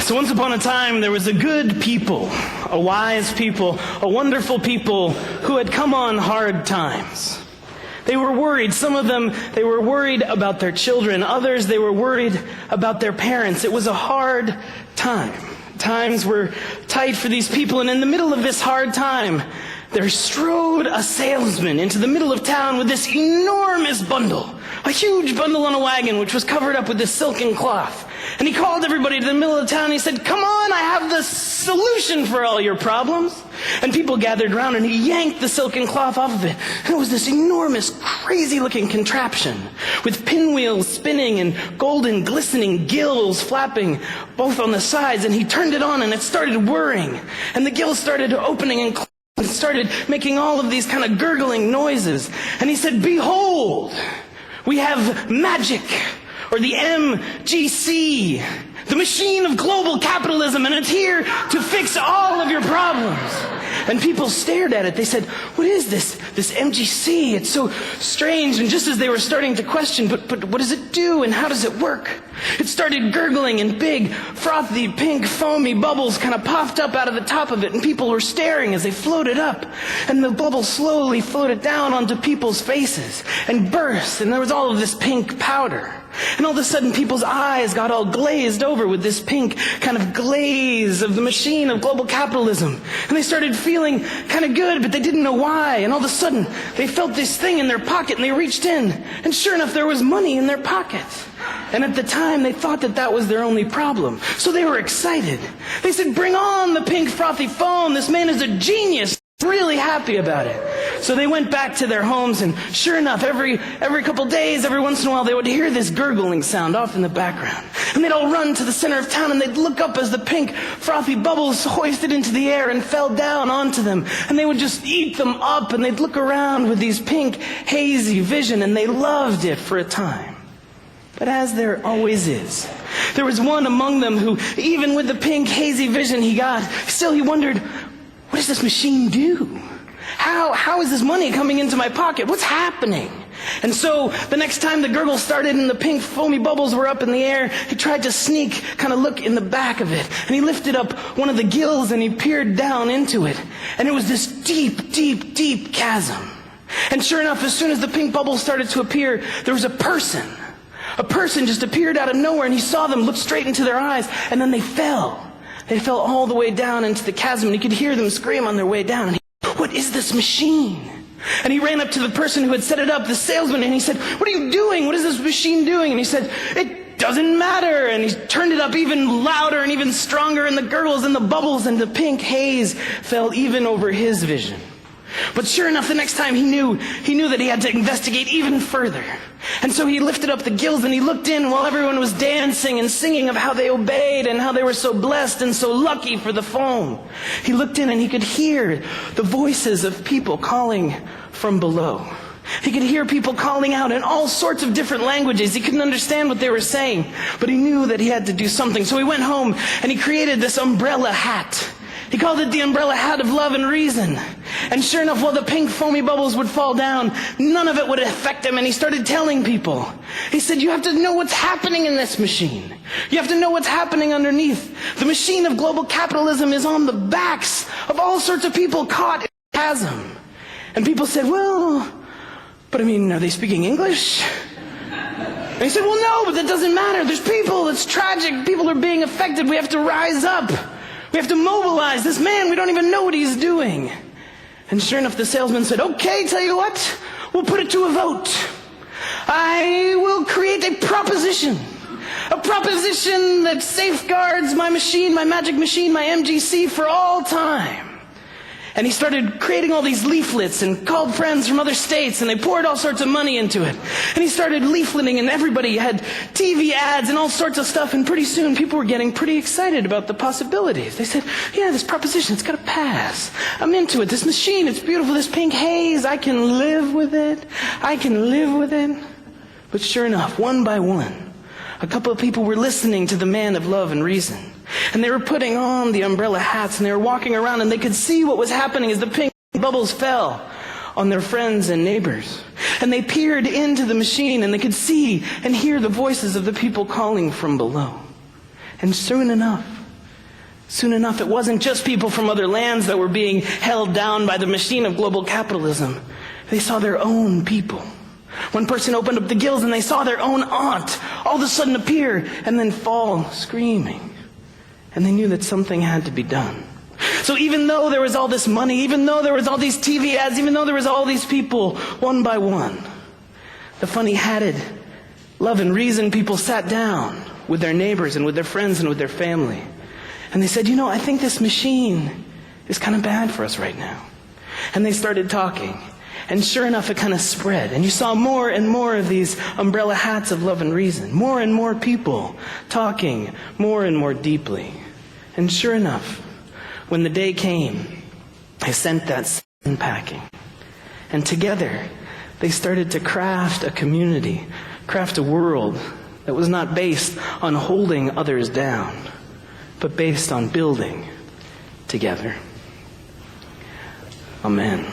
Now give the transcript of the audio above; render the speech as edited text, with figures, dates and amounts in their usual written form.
So once upon a time, there was a good people, a wise people, a wonderful people who had come on hard times. They were worried. Some of them, they were worried about their children. Others, they were worried about their parents. It was a hard time. Times were tight for these people, and in the middle of this hard time, there strode a salesman into the middle of town with this enormous bundle, a huge bundle on a wagon which was covered up with this silken cloth. And he called everybody to the middle of town and he said, "Come on, I have the solution for all your problems." And people gathered around and he yanked the silken cloth off of it. And it was this enormous, crazy-looking contraption with pinwheels spinning and golden, glistening gills flapping both on the sides. And he turned it on and it started whirring. And the gills started opening and closing. And started making all of these kind of gurgling noises. And he said, "Behold, we have magic, or the MGC, the machine of global capitalism, and it's here to fix all of your problems." And people stared at it. They said, "What is this MGC? It's so strange." And just as they were starting to question, but what does it do and how does it work? It started gurgling and big, frothy, pink, foamy bubbles kind of popped up out of the top of it, and people were staring as they floated up. And the bubbles slowly floated down onto people's faces and burst, and there was all of this pink powder. And all of a sudden, people's eyes got all glazed over with this pink kind of glaze of the machine of global capitalism. And they started feeling kind of good, but they didn't know why. And all of a sudden, they felt this thing in their pocket, and they reached in. And sure enough, there was money in their pocket. And at the time, they thought that that was their only problem. So they were excited. They said, "Bring on the pink frothy foam. This man is a genius." Really happy about it. So they went back to their homes, and sure enough, every couple days, every once in a while, they would hear this gurgling sound off in the background. And they'd all run to the center of town, and they'd look up as the pink frothy bubbles hoisted into the air and fell down onto them. And they would just eat them up, and they'd look around with these pink, hazy vision, and they loved it for a time. But as there always is, there was one among them who, even with the pink, hazy vision he got, still he wondered, what does this machine do? How is this money coming into my pocket? What's happening? And so the next time the gurgle started and the pink foamy bubbles were up in the air, he tried to sneak, kind of look in the back of it. And he lifted up one of the gills and he peered down into it. And it was this deep, deep, deep chasm. And sure enough, as soon as the pink bubbles started to appear, there was a person. A person just appeared out of nowhere, and he saw them, looked straight into their eyes, and then they fell. They fell all the way down into the chasm, and he could hear them scream on their way down. And "What is this machine?" And he ran up to the person who had set it up, the salesman, and he said, "What are you doing? What is this machine doing?" And he said, "It doesn't matter." And he turned it up even louder and even stronger, and the gurgles and the bubbles and the pink haze fell even over his vision. But sure enough, the next time he knew that he had to investigate even further. And so he lifted up the gills and he looked in while everyone was dancing and singing of how they obeyed and how they were so blessed and so lucky for the foam. He looked in and he could hear the voices of people calling from below. He could hear people calling out in all sorts of different languages. He couldn't understand what they were saying, but he knew that he had to do something. So he went home and he created this umbrella hat. He called it the umbrella hat of love and reason. And sure enough, while the pink foamy bubbles would fall down, none of it would affect him. And he started telling people. He said, "You have to know what's happening in this machine. You have to know what's happening underneath. The machine of global capitalism is on the backs of all sorts of people caught in a chasm." And people said, "Well, but are they speaking English?" And he said, "Well, no, but that doesn't matter. There's people. It's tragic. People are being affected. We have to rise up. We have to mobilize this man. We don't even know what he's doing." And sure enough, the salesman said, "Okay, tell you what, we'll put it to a vote. I will create a proposition that safeguards my machine, my magic machine, my MGC for all time." And he started creating all these leaflets and called friends from other states, and they poured all sorts of money into it. And he started leafleting, and everybody had TV ads and all sorts of stuff, and pretty soon people were getting pretty excited about the possibilities. They said, "Yeah, this proposition, it's got to pass. I'm into it. This machine, it's beautiful. This pink haze, I can live with it. I can live with it." But sure enough, one by one, a couple of people were listening to the man of love and reason. And they were putting on the umbrella hats, and they were walking around, and they could see what was happening as the pink bubbles fell on their friends and neighbors. And they peered into the machine, and they could see and hear the voices of the people calling from below. And soon enough, Soon enough, it wasn't just people from other lands that were being held down by the machine of global capitalism. They saw their own people. One person opened up the gills and they saw their own aunt all of a sudden appear and then fall screaming. And they knew that something had to be done. So even though there was all this money, even though there was all these TV ads, even though there was all these people, one by one, the funny-hatted, love and reason people sat down with their neighbors and with their friends and with their family. And they said, I think this machine is kind of bad for us right now. And they started talking. And sure enough, it kind of spread. And you saw more and more of these umbrella hats of love and reason. More and more people talking more and more deeply. And sure enough, when the day came, they sent that sin packing. And together, they started to craft a community, craft a world that was not based on holding others down, but based on building together. Amen.